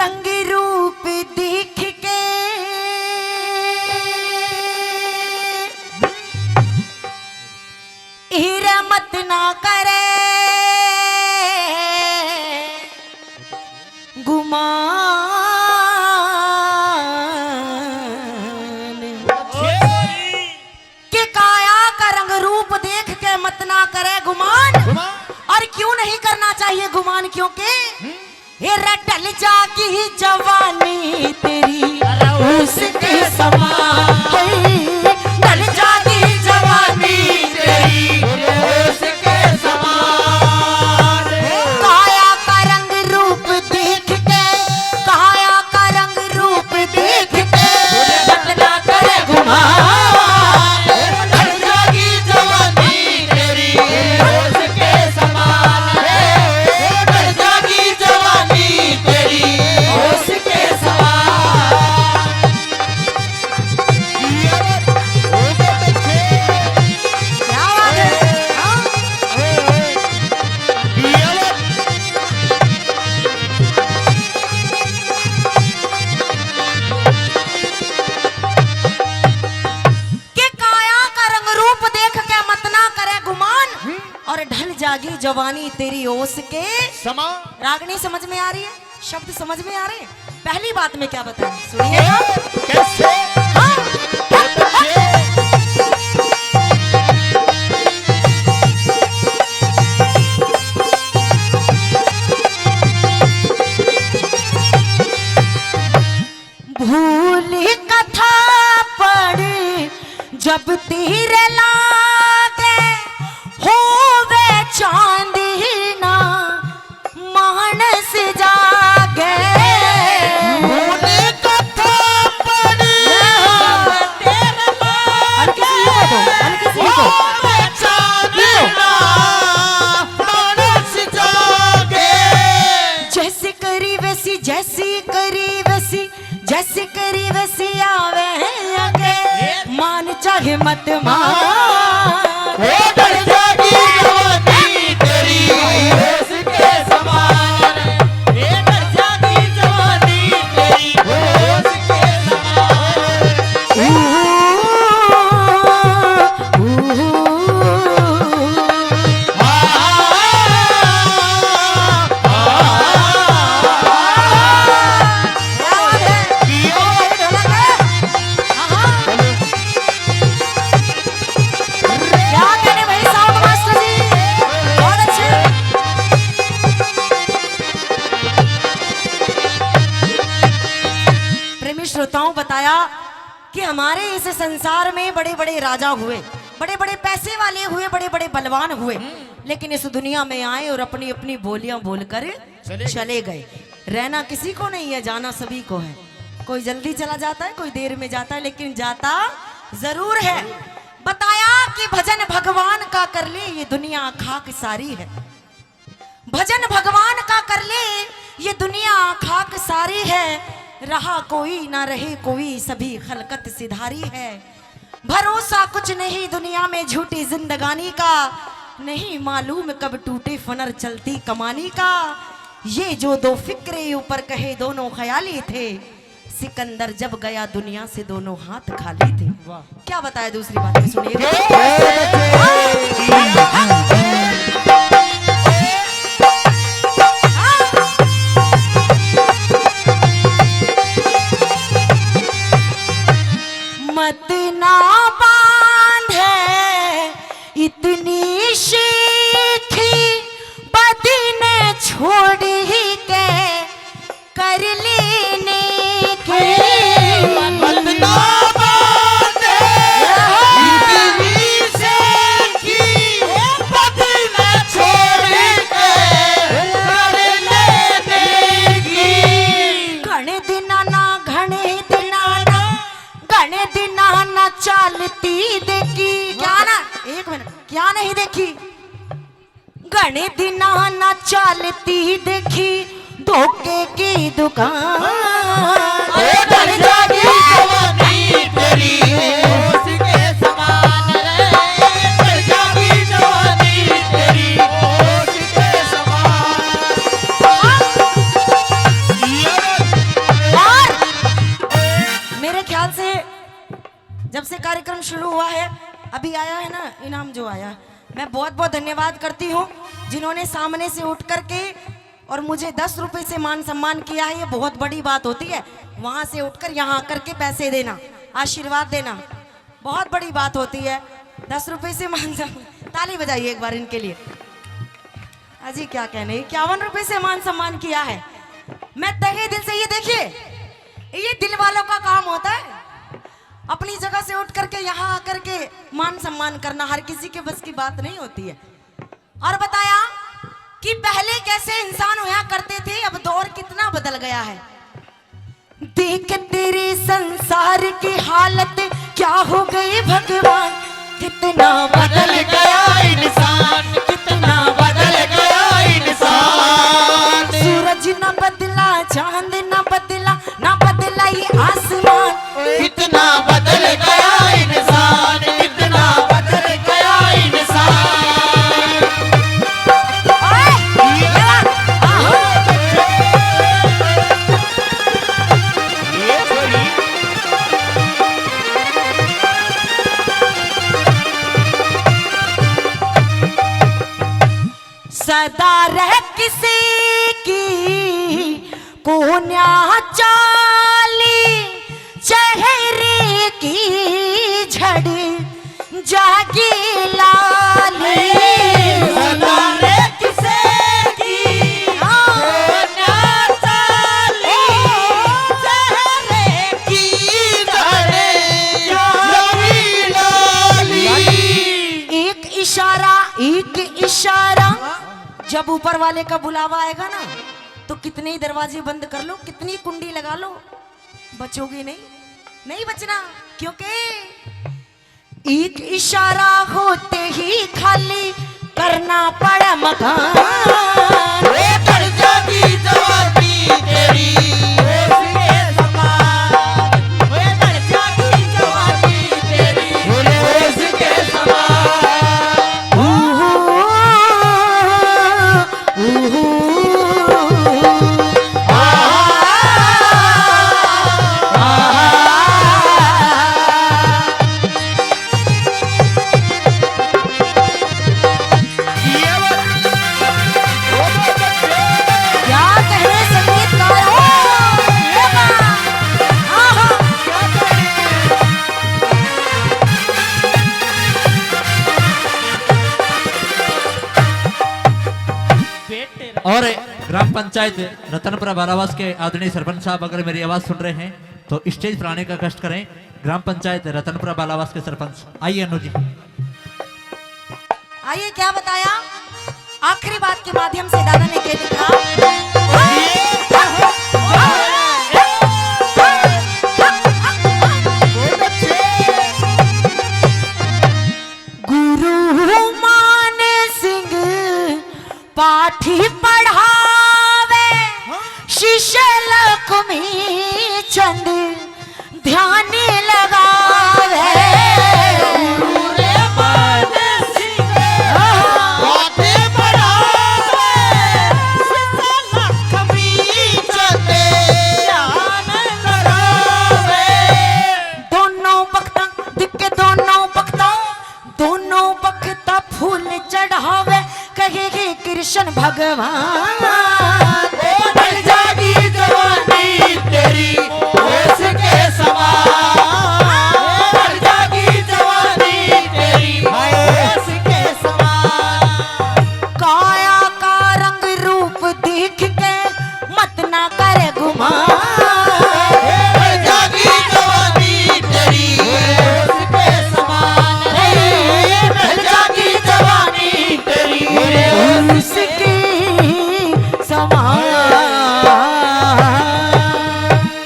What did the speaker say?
रंग रूप देख के हिरमत ना करे गुमान के काया का रंग रूप देख के मत ना करे गुमान। और क्यों नहीं करना चाहिए गुमान, क्योंकि ये रटल जागी जवानी तेरी उसके समान, डल जागी जवानी तेरी उसके समान। काया का रंग रूप देख के, काया का रंग रूप देख के मत ना करे गुमान, डल जागी जवानी तेरी उसके समान, डल जागी जवानी तेरी उसके समान। क्या बात है? हाँ? कि काया का रंग रूप देख के मत ना करे गुमान, और ढल जागी जवानी तेरी ओस के समान। रागनी समझ में आ रही है, शब्द समझ में आ रहे हैं। पहली बात में क्या बताएं, सुनिएगा। कैसे? हाँ? भूल कथा पढ़ जब तीर लागे होवे चांदी ना मानस जागे। भूल कथा पढ़ हल्की सी लिखो तो, हल्की सी लिखो। होवे चांदी ना मानस जागे। जैसी करी वैसी, जैसी करी वैसी, जैसी करी वैसी आवे आगे, मान चाहे मत मान। वो डल जागी जवानी तेरी उसके समान, ये डल जागी जवानी तेरी उसके क्या कहने भाई साहब मास्टर जी, बहुत अच्छे। प्रेमी श्रोताओं, बताया कि हमारे इस संसार में बड़े बड़े राजा हुए, बड़े बड़े पैसे वाले हुए, बड़े बड़े बलवान हुए, लेकिन इस दुनिया में आए और अपनी अपनी बोलियां बोलकर चले गए। रहना किसी को नहीं है, जाना सभी को है। कोई जल्दी चला जाता है, कोई देर में जाता है, लेकिन जाता जरूर है। बताया कि भजन भगवान का कर ले ये दुनिया खाक सारी है, भजन भगवान का कर ले ये दुनिया खाक सारी है। रहा कोई ना रहे कोई, सभी खलकत सिधारी है। भरोसा कुछ नहीं दुनिया में झूठी जिंदगानी का, नहीं मालूम कब टूटे फनर चलती कमानी का। ये जो दो फिक्रे ऊपर कहे दोनों ख्याली थे, सिकंदर जब गया दुनिया से दोनों हाथ खाली थे। क्या बताया दूसरी बात में, सुनिए। मत ना बांधे इतनी शीखी, बदी ने छोड़ ही के कर लेने के। मत ना बांधे इतनी शीखी, बदी ने छोड़ के कर लेने की। घने दिना ना, घने दिना ना, घने दिना ना चालती देखी। क्या ना, एक मिनट, क्या नहीं देखी? घने दिना ना चालती देखी, धोखे की दुकान। डल जागी जवानी तेरी उसके समान रे, डल जागी जवानी तेरी उसके समान। आया है ना, इनाम जो आया, मैं बहुत बहुत धन्यवाद करती हूँ जिन्होंने सामने से उठ करके और मुझे 10 रुपए से मान सम्मान किया है। ये बहुत बड़ी बात होती है, वहां से उठकर यहाँ आकर के पैसे देना, आशीर्वाद देना, बहुत बड़ी बात होती है। 10 रुपए से मान सम्मान, ताली बजाइए एक बार इनके लिए। अजी क्या कहने, 51 रुपए से मान सम्मान किया है। मैं तहे दिल से, ये देखिए, ये दिल वालों का काम होता है, अपनी जगह से उठ करके यहाँ आकर के मान सम्मान करना हर किसी के बस की बात नहीं होती है। और बताया कि पहले कैसे इंसान हुआ करते थे, अब दौर कितना बदल गया है। देख तेरे संसार की हालत क्या हो गई भगवान, कितना बदल गया इंसान, कितना बदल गया इंसान। सूरज न बदला, चांद न बदला, न बदला ये आसमान, कितना बदल गया इंसान, कितना बदल गया इंसान। ये छोरी सदा रह किसी की कोन्या चाली, चेहरे की झड़ी जागी लाली। सदा रे किसे की कोन्या चाली, चेहरे की झड़ी जागी लाली। एक इशारा जब ऊपर वाले का बुलावा आएगा ना, तो कितने ही दरवाजे बंद कर लो, कितनी कुंडी लगा लो, बचोगे नहीं, नहीं बचना। क्योंकि एक इशारा होते ही खाली करना पड़ा मकान। वे कर जागी जवानी तेरी उसके समान, वे कर जागी जवानी तेरी उसके समान। क्या कहने संगीतकार हो, ये बात। आहा। और ग्राम पंचायत रतनपुरा बारावास के आदरणीय सरपंच साहब अगर मेरी आवाज सुन रहे हैं तो स्टेज पर आने का कष्ट करें। ग्राम पंचायत रतनपुरा बारावास के सरपंच, आइए अनु जी। आइए, क्या बताया आखिरी बात के माध्यम से दादा ने क्या लिखा। गुरु मान सिंह पाठी पढ़ावे, शिष्य लक्ष्मी चंद ध्यान लगावे। रे मान सिंह बातें बढ़ावे, सीता लक्ष्मी चंदे ध्यान लगावे। दोनों बख्ता दिक्के, दोनों बख्ता फूल चढ़ावे, कहेगी कृष्ण भगवान।